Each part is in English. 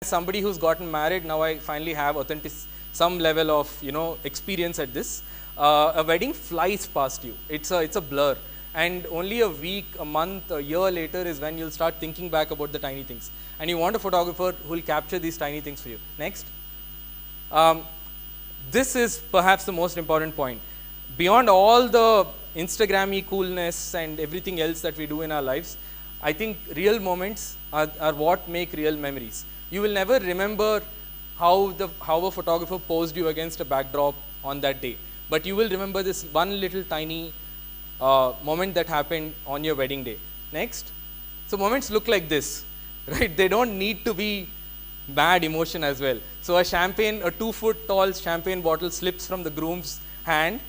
somebody who's gotten married, now I finally have some level of experience at this. A wedding flies past you. It's a blur, and only a week, a month, a year later is when you'll start thinking back about the tiny things. And you want a photographer who will capture these tiny things for you. Next. This is perhaps the most important point. Beyond all the Instagram-y coolness and everything else that we do in our lives, I think real moments are what make real memories. You will never remember how a photographer posed you against a backdrop on that day, but you will remember this one little tiny moment that happened on your wedding day. Next. So moments look like this, right? They don't need to be bad emotion as well. So a 2-foot tall champagne bottle slips from the groom's hand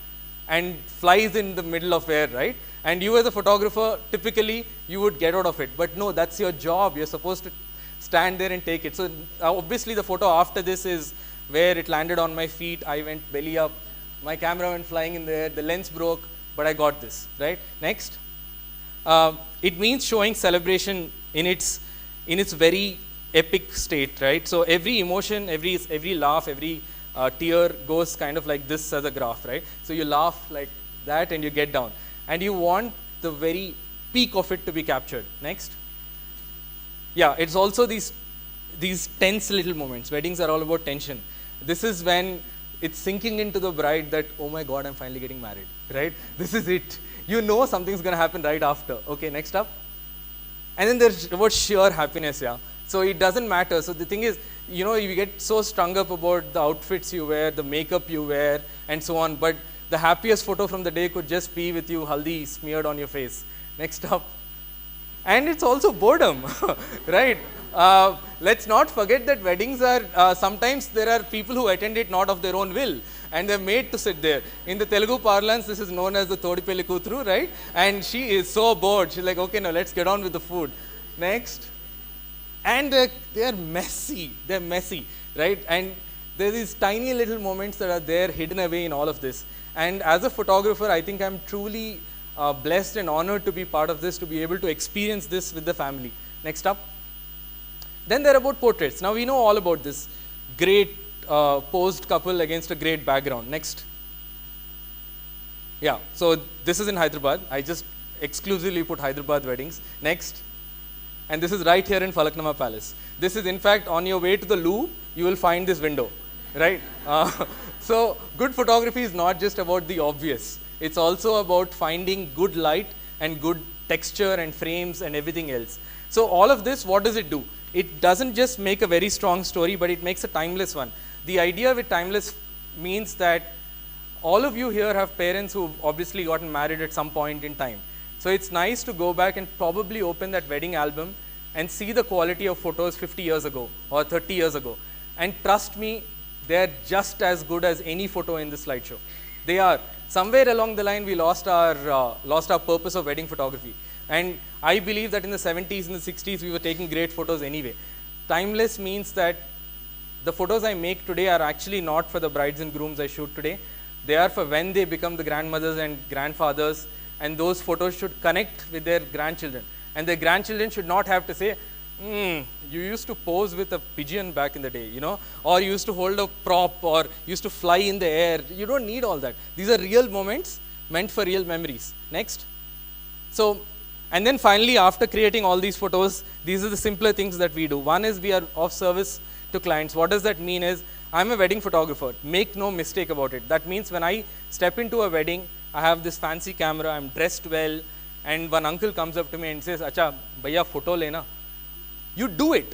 and flies in the middle of air, right? And you as a photographer, typically you would get out of it, but no, that's your job. You're supposed to stand there and take it. So obviously the photo after this is where it landed on my feet, I went belly up, my camera went flying in the air, the lens broke, but I got this, right? Next. It means showing celebration in its very epic state, right? So every emotion, every laugh, every tear goes kind of like this as a graph, right? So you laugh like that and you get down, and you want the very peak of it to be captured. Next. Yeah, it's also these tense little moments. Weddings are all about tension. This is when it's sinking into the bride that, oh my God, I'm finally getting married, right? This is it. You know something's going to happen right after. Okay, next up. And then there's about sheer happiness, yeah. So it doesn't matter. So the thing is, you get so strung up about the outfits you wear, the makeup you wear, and so on. But the happiest photo from the day could just be with you haldi smeared on your face. Next up. And it's also boredom, right? Let's not forget that weddings are, sometimes there are people who attend it not of their own will, and they're made to sit there. In the Telugu parlance, this is known as the Todipelli Kutru, right? And she is so bored. She's like, okay, now let's get on with the food. Next. And they're messy, right? And there's these tiny little moments that are there hidden away in all of this. And as a photographer, I think I'm truly blessed and honored to be part of this, to be able to experience this with the family. Next up. Then there are about portraits. Now we know all about this great posed couple against a great background. Next. Yeah, so this is in Hyderabad. I just exclusively put Hyderabad weddings. Next. And this is right here in Falaknuma Palace. This is in fact on your way to the loo, you will find this window, right? So good photography is not just about the obvious. It's also about finding good light and good texture and frames and everything else. So all of this, what does it do? It doesn't just make a very strong story, but it makes a timeless one. The idea with timeless means that all of you here have parents who've obviously gotten married at some point in time. So it's nice to go back and probably open that wedding album and see the quality of photos 50 years ago or 30 years ago. And trust me, they're just as good as any photo in the slideshow. They are. Somewhere along the line, we lost our purpose of wedding photography. And I believe that in the 70s and the 60s, we were taking great photos anyway. Timeless means that the photos I make today are actually not for the brides and grooms I shoot today. They are for when they become the grandmothers and grandfathers, and those photos should connect with their grandchildren. And their grandchildren should not have to say, you used to pose with a pigeon back in the day, or you used to hold a prop, or used to fly in the air. You don't need all that. These are real moments meant for real memories. Next. So, and then finally, after creating all these photos, these are the simpler things that we do. One is we are of service to clients. What does that mean is, I'm a wedding photographer. Make no mistake about it. That means when I step into a wedding, I have this fancy camera, I'm dressed well, and one uncle comes up to me and says, Acha, bhaiya photo lena. You do it.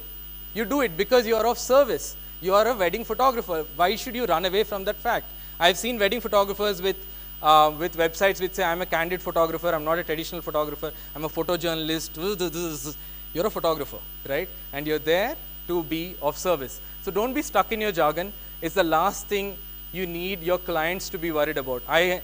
You do it because you are of service. You are a wedding photographer. Why should you run away from that fact? I've seen wedding photographers with websites which say, I'm a candid photographer, I'm not a traditional photographer, I'm a photojournalist. You're a photographer, right? And you're there to be of service. So don't be stuck in your jargon. It's the last thing you need your clients to be worried about. I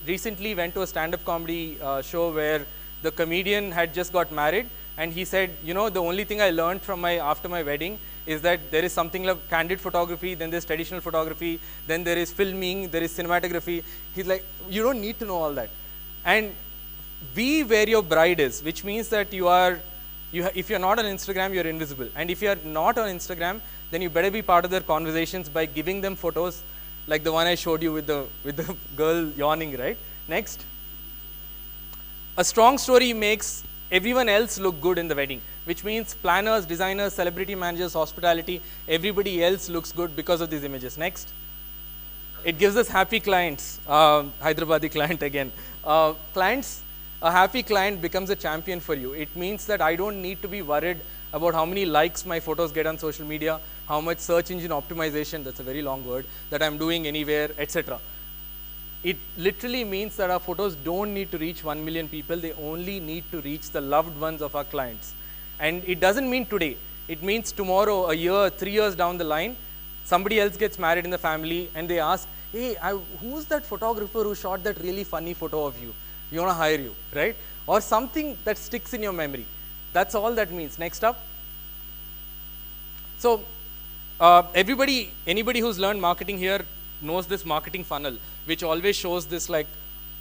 recently went to a stand-up comedy show where the comedian had just got married, and he said, the only thing I learned from after my wedding is that there is something like candid photography, then there's traditional photography, then there is filming, there is cinematography. He's like, you don't need to know all that. And be where your bride is, which means that you are If you're not on Instagram, you're invisible. And if you're not on Instagram, then you better be part of their conversations by giving them photos like the one I showed you with the girl yawning, right? Next. A strong story makes everyone else look good in the wedding, which means planners, designers, celebrity managers, hospitality, everybody else looks good because of these images. Next. It gives us happy clients. Hyderabadi client again. Clients, a happy client becomes a champion for you. It means that I don't need to be worried about how many likes my photos get on social media, how much search engine optimization, that's a very long word, that I'm doing anywhere, etc. It literally means that our photos don't need to reach 1 million people, they only need to reach the loved ones of our clients. And it doesn't mean today, it means tomorrow, a year, 3 years down the line, somebody else gets married in the family and they ask, hey, who's that photographer who shot that really funny photo of you? We want to hire you, right? Or something that sticks in your memory. That's all that means. Next up. So, anybody who's learned marketing here knows this marketing funnel, which always shows this like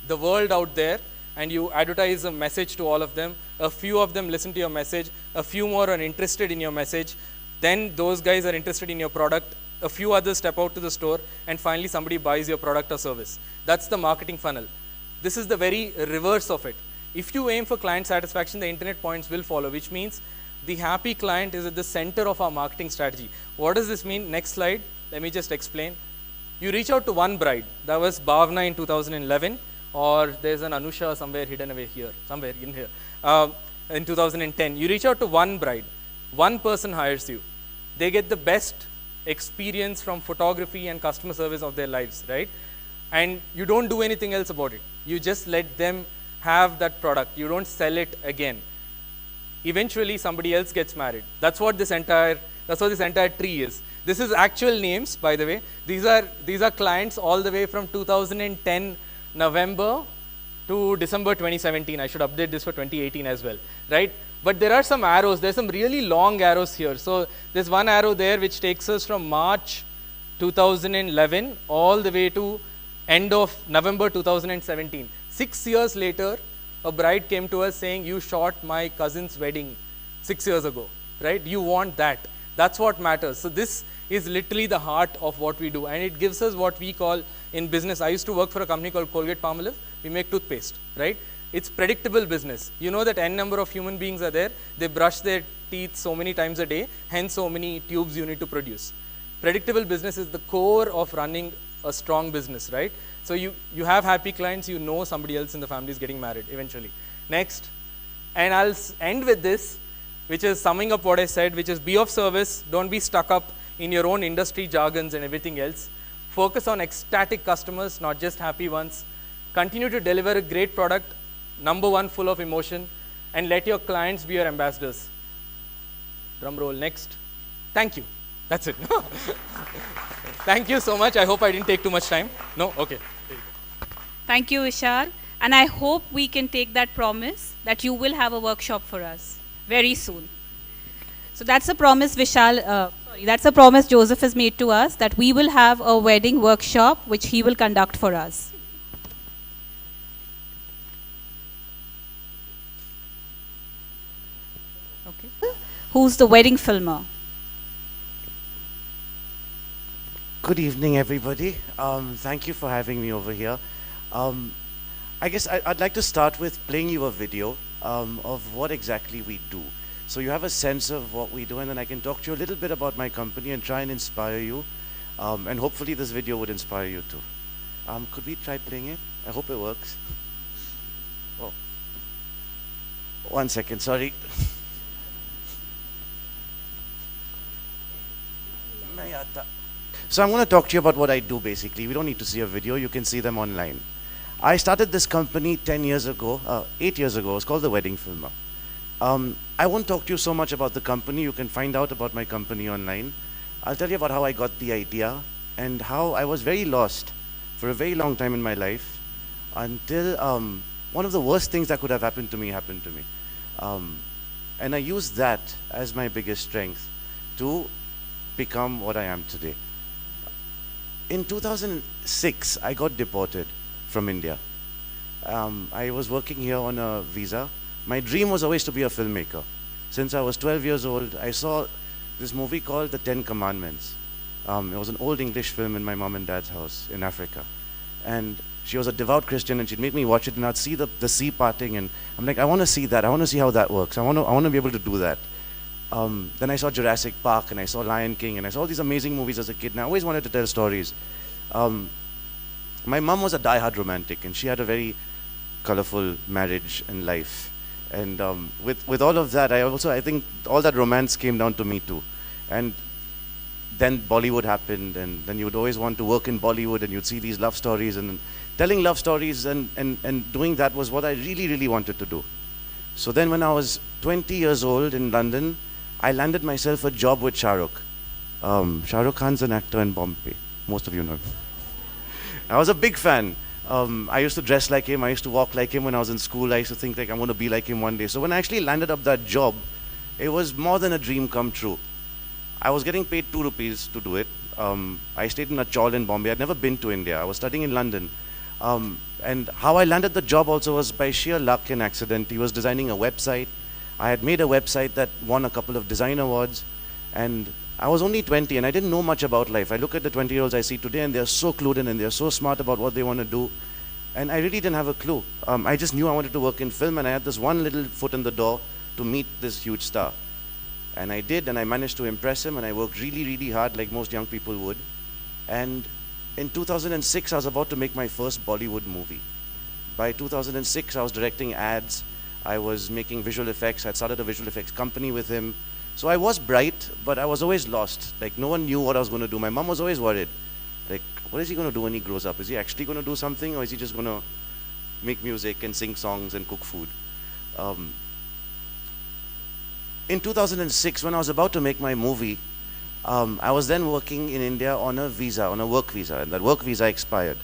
the world out there, and you advertise a message to all of them. A few of them listen to your message, a few more are interested in your message, then those guys are interested in your product, a few others step out to the store, and finally somebody buys your product or service. That's the marketing funnel. This is the very reverse of it. If you aim for client satisfaction, the internet points will follow, which means the happy client is at the center of our marketing strategy. What does this mean? Next slide, let me just explain. You reach out to one bride. That was Bhavna in 2011, or there's an Anusha somewhere hidden away here, somewhere in here. In 2010, you reach out to one bride. One person hires you. They get the best experience from photography and customer service of their lives, right? And you don't do anything else about it. You just let them have that product. You don't sell it again. Eventually, somebody else gets married. That's what this entire tree is. This is actual names, by the way. These are clients all the way from 2010 November to December 2017. I should update this for 2018 as well, right? But there are some arrows. There's some really long arrows here. So there's one arrow there which takes us from March 2011 all the way to end of November 2017. 6 years later, a bride came to us saying, you shot my cousin's wedding 6 years ago, right? You want that. That's what matters. So this is literally the heart of what we do, and it gives us what we call in business. I used to work for a company called Colgate-Palmolive. We make toothpaste, right? It's predictable business. You know that n number of human beings are there. They brush their teeth so many times a day, hence so many tubes you need to produce. Predictable business is the core of running a strong business, right? So you have happy clients, you know somebody else in the family is getting married eventually. Next, and I'll end with this, which is summing up what I said, which is be of service, don't be stuck up in your own industry jargons and everything else. Focus on ecstatic customers, not just happy ones. Continue to deliver a great product, number one, full of emotion, and let your clients be your ambassadors. Drum roll. Next. Thank you. That's it. Thank you so much. I hope I didn't take too much time. No? Okay. Thank you, Vishal. And I hope we can take that promise that you will have a workshop for us very soon. So that's a promise, Vishal. That's a promise Joseph has made to us, that we will have a wedding workshop which he will conduct for us. Okay. Who's the wedding filmer? Good evening, everybody. Thank you for having me over here. I guess I'd like to start with playing you a video of what exactly we do. So you have a sense of what we do, and then I can talk to you a little bit about my company and try and inspire you. And hopefully this video would inspire you too. Could we try playing it? I hope it works. Oh. 1 second, sorry. So I'm going to talk to you about what I do basically. We don't need to see a video, you can see them online. I started this company 8 years ago. It's called The Wedding Filmer. I won't talk to you so much about the company. You can find out about my company online. I'll tell you about how I got the idea and how I was very lost for a very long time in my life until one of the worst things that could have happened to me happened to me. And I used that as my biggest strength to become what I am today. In 2006, I got deported from India. I was working here on a visa. My dream was always to be a filmmaker. since I was 12 years old, I saw this movie called The Ten Commandments. It was an old English film in my mom and dad's house in Africa. And she was a devout Christian, and she'd make me watch it, and I'd see the sea parting, and I'm like, I want to see that. I want to see how that works. I want to be able to do that. Then I saw Jurassic Park, and I saw Lion King, and I saw all these amazing movies as a kid, and I always wanted to tell stories. My mom was a die-hard romantic, and she had a very colorful marriage and life. And with all of that, I think all that romance came down to me too. And then Bollywood happened, and then you would always want to work in Bollywood, and you'd see these love stories, and telling love stories and doing that was what I really, really wanted to do. So then when I was 20 years old in London, I landed myself a job with Shah Rukh. Shah Rukh Khan's an actor in Bombay. Most of you know him. I was a big fan. I used to dress like him. I used to walk like him when I was in school. I used to think like I'm going to be like him one day. So when I actually landed up that job, it was more than a dream come true. I was getting paid 2 rupees to do it. I stayed in a chawl in Bombay. I'd never been to India. I was studying in London. And how I landed the job also was by sheer luck and accident. He was designing a website. I had made a website that won a couple of design awards. And I was only 20 and I didn't know much about life. I look at the 20-year-olds I see today and they're so clued in and they're so smart about what they want to do. And I really didn't have a clue. I just knew I wanted to work in film, and I had this one little foot in the door to meet this huge star. And I did, and I managed to impress him, and I worked really, really hard like most young people would. And in 2006, I was about to make my first Bollywood movie. By 2006, I was directing ads. I was making visual effects. I'd started a visual effects company with him. So I was bright, but I was always lost. Like, no one knew what I was going to do. My mom was always worried. Like, what is he going to do when he grows up? Is he actually going to do something, or is he just going to make music and sing songs and cook food? In 2006, when I was about to make my movie, I was then working in India on a visa, on a work visa, and that work visa expired.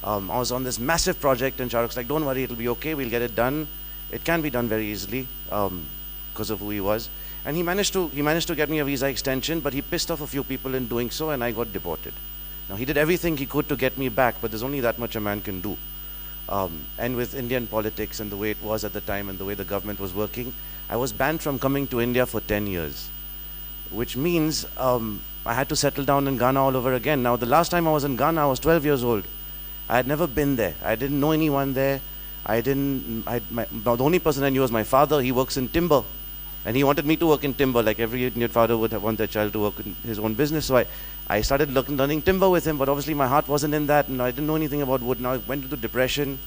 I was on this massive project, and Shah Rukh's like, don't worry, it'll be okay, we'll get it done. It can be done very easily because of who he was. And he managed to get me a visa extension, but he pissed off a few people in doing so, and I got deported. Now, he did everything he could to get me back, but there's only that much a man can do. And with Indian politics and the way it was at the time and the way the government was working, I was banned from coming to India for 10 years, which means I had to settle down in Ghana all over again. Now, the last time I was in Ghana, I was 12 years old. I had never been there. I didn't know anyone there. The only person I knew was my father. He works in timber. And he wanted me to work in timber, like every Indian father would want their child to work in his own business. So I started learning timber with him, but obviously my heart wasn't in that, and I didn't know anything about wood. Now I went into depression.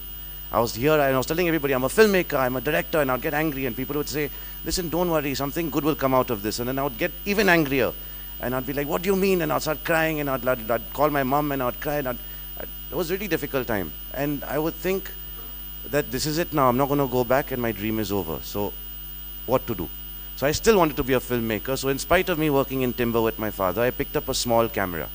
I was here, and I was telling everybody, I'm a filmmaker, I'm a director, and I'd get angry, and people would say, listen, don't worry, something good will come out of this. And then I would get even angrier, and I'd be like, what do you mean? And I'd start crying, and I'd call my mom, and I'd cry, and it was a really difficult time. And I would think that this is it now, I'm not going to go back, and my dream is over. So what to do? So I still wanted to be a filmmaker. So in spite of me working in timber with my father, I picked up a small camera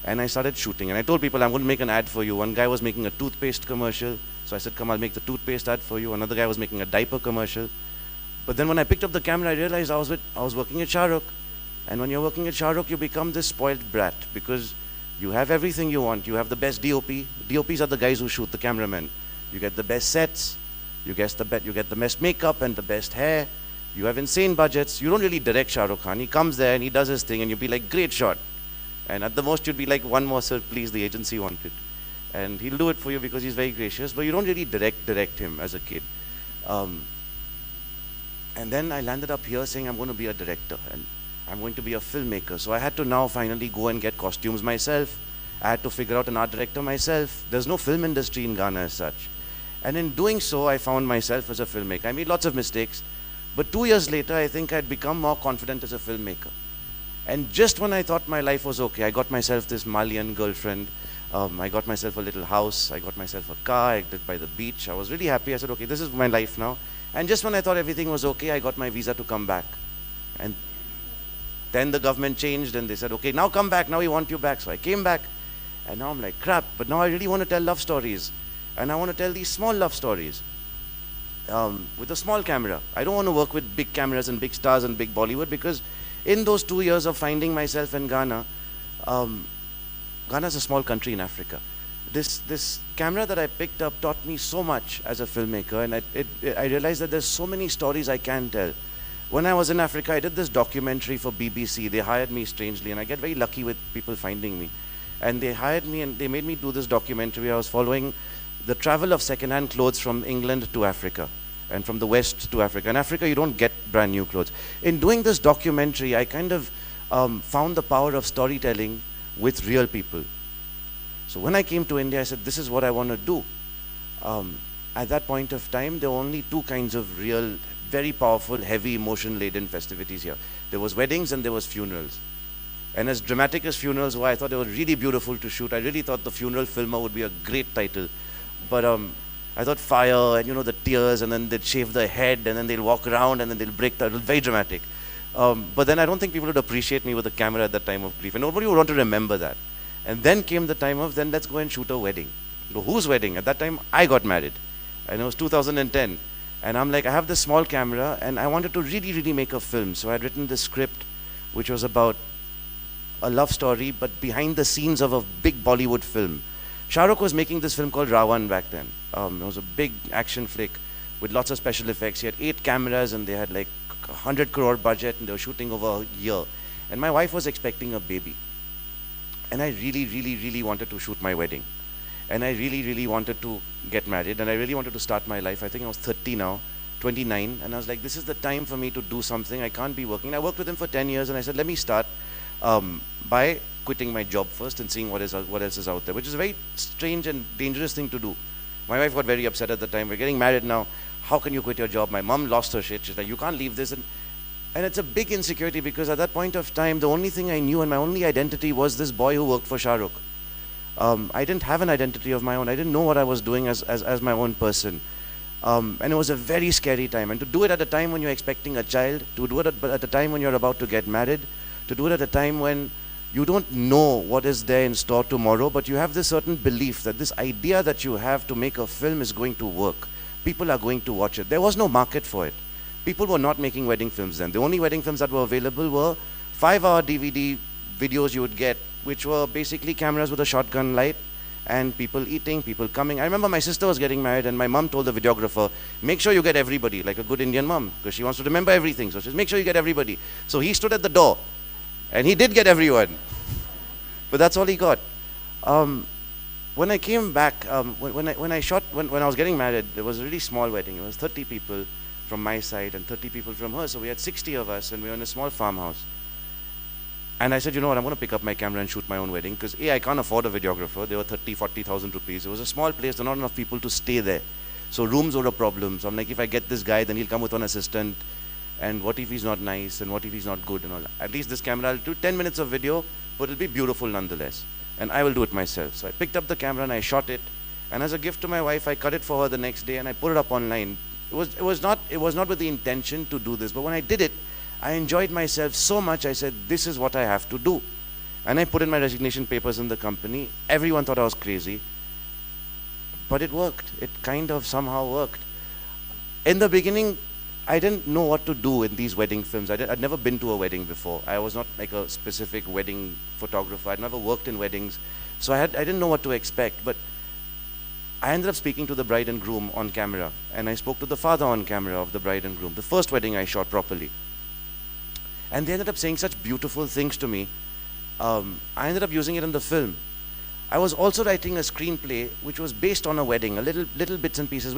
and I started shooting. And I told people, I'm going to make an ad for you. One guy was making a toothpaste commercial. So I said, come, I'll make the toothpaste ad for you. Another guy was making a diaper commercial. But then when I picked up the camera, I realized I was working at Shah Rukh. And when you're working at Shah Rukh, you become this spoiled brat because you have everything you want. You have the best DOP. DOPs are the guys who shoot, the cameramen. You get the best sets. You get the best makeup and the best hair. You have insane budgets. You don't really direct Shah Rukh Khan. He comes there and he does his thing and you'll be like, great shot. And at the most you'd be like, one more sir, please, the agency wanted. And he'll do it for you because he's very gracious, but you don't really direct him as a kid. And then I landed up here saying I'm going to be a director and I'm going to be a filmmaker. So I had to now finally go and get costumes myself. I had to figure out an art director myself. There's no film industry in Ghana as such. And in doing so, I found myself as a filmmaker. I made lots of mistakes. But 2 years later, I think I'd become more confident as a filmmaker. And just when I thought my life was okay, I got myself this Malian girlfriend. I got myself a little house. I got myself a car. I did by the beach. I was really happy. I said, okay, this is my life now. And just when I thought everything was okay, I got my visa to come back. And then the government changed and they said, okay, now come back. Now we want you back. So I came back. And now I'm like, crap. But now I really want to tell love stories. And I want to tell these small love stories. With a small camera. I don't want to work with big cameras and big stars and big Bollywood because in those 2 years of finding myself in Ghana, Ghana is a small country in Africa. This camera that I picked up taught me so much as a filmmaker, and I realized that there's so many stories I can tell. When I was in Africa, I did this documentary for BBC. They hired me strangely, and I get very lucky with people finding me. And they hired me and they made me do this documentary. I was following the travel of second-hand clothes from England to Africa and from the West to Africa. In Africa, you don't get brand new clothes. In doing this documentary, I kind of found the power of storytelling with real people. So when I came to India, I said, this is what I want to do. At that point of time, there were only two kinds of real, very powerful, heavy, emotion-laden festivities here. There was weddings and there was funerals. And as dramatic as funerals were, I thought they were really beautiful to shoot. I really thought The Funeral Filmer would be a great title. But I thought fire and, the tears, and then they'd shave their head, and then they'll walk around, and then they'll break down. It was very dramatic. But then I don't think people would appreciate me with a camera at that time of grief. And nobody would want to remember that. And then came the time of, then let's go and shoot a wedding. Whose wedding? At that time, I got married. And it was 2010. And I'm like, I have this small camera, and I wanted to really, really make a film. So I had written this script, which was about a love story, but behind the scenes of a big Bollywood film. Shah Rukh was making this film called Ravan back then. It was a big action flick with lots of special effects. He had 8 cameras, and they had like 100 crore budget, and they were shooting over a year. And my wife was expecting a baby. And I really, really, really wanted to shoot my wedding. And I really, really wanted to get married, and I really wanted to start my life. I think I was 30 now, 29, and I was like, this is the time for me to do something. I can't be working. I worked with him for 10 years, and I said, let me start by quitting my job first and seeing what else is out there, which is a very strange and dangerous thing to do. My wife got very upset at the time. We're getting married now. How can you quit your job? My mom lost her shit. She's like, you can't leave this. And it's a big insecurity, because at that point of time, the only thing I knew and my only identity was this boy who worked for Shah Rukh. I didn't have an identity of my own. I didn't know what I was doing as my own person. And it was a very scary time. And to do it at a time when you're expecting a child, to do it at a time when you're about to get married, to do it at a time when you don't know what is there in store tomorrow, but you have this certain belief that this idea that you have to make a film is going to work. People are going to watch it. There was no market for it. People were not making wedding films then. The only wedding films that were available were 5-hour DVD videos you would get, which were basically cameras with a shotgun light and people eating, people coming. I remember my sister was getting married, and my mom told the videographer, make sure you get everybody, like a good Indian mom, because she wants to remember everything. So she says, make sure you get everybody. So he stood at the door, and he did get everyone. But that's all he got. When I came back, when I was getting married, it was a really small wedding. It was 30 people from my side and 30 people from her. So we had 60 of us, and we were in a small farmhouse. And I said, you know what, I'm going to pick up my camera and shoot my own wedding, because I can't afford a videographer. They were 40,000 rupees. It was a small place. There were not enough people to stay there. So rooms were a problem. So I'm like, if I get this guy, then he'll come with one assistant. And what if he's not nice? And what if he's not good? And all. At least this camera, I'll do 10 minutes of video, but it'll be beautiful nonetheless. And I will do it myself. So I picked up the camera and I shot it. And as a gift to my wife, I cut it for her the next day and I put it up online. It was not with the intention to do this. But when I did it, I enjoyed myself so much, I said, this is what I have to do. And I put in my resignation papers in the company. Everyone thought I was crazy. But it worked. It kind of somehow worked. In the beginning, I didn't know what to do in these wedding films. I'd never been to a wedding before. I was not like a specific wedding photographer. I'd never worked in weddings. So I didn't know what to expect. But I ended up speaking to the bride and groom on camera. And I spoke to the father on camera of the bride and groom. The first wedding I shot properly. And they ended up saying such beautiful things to me. I ended up using it in the film. I was also writing a screenplay which was based on a wedding, a little bits and pieces.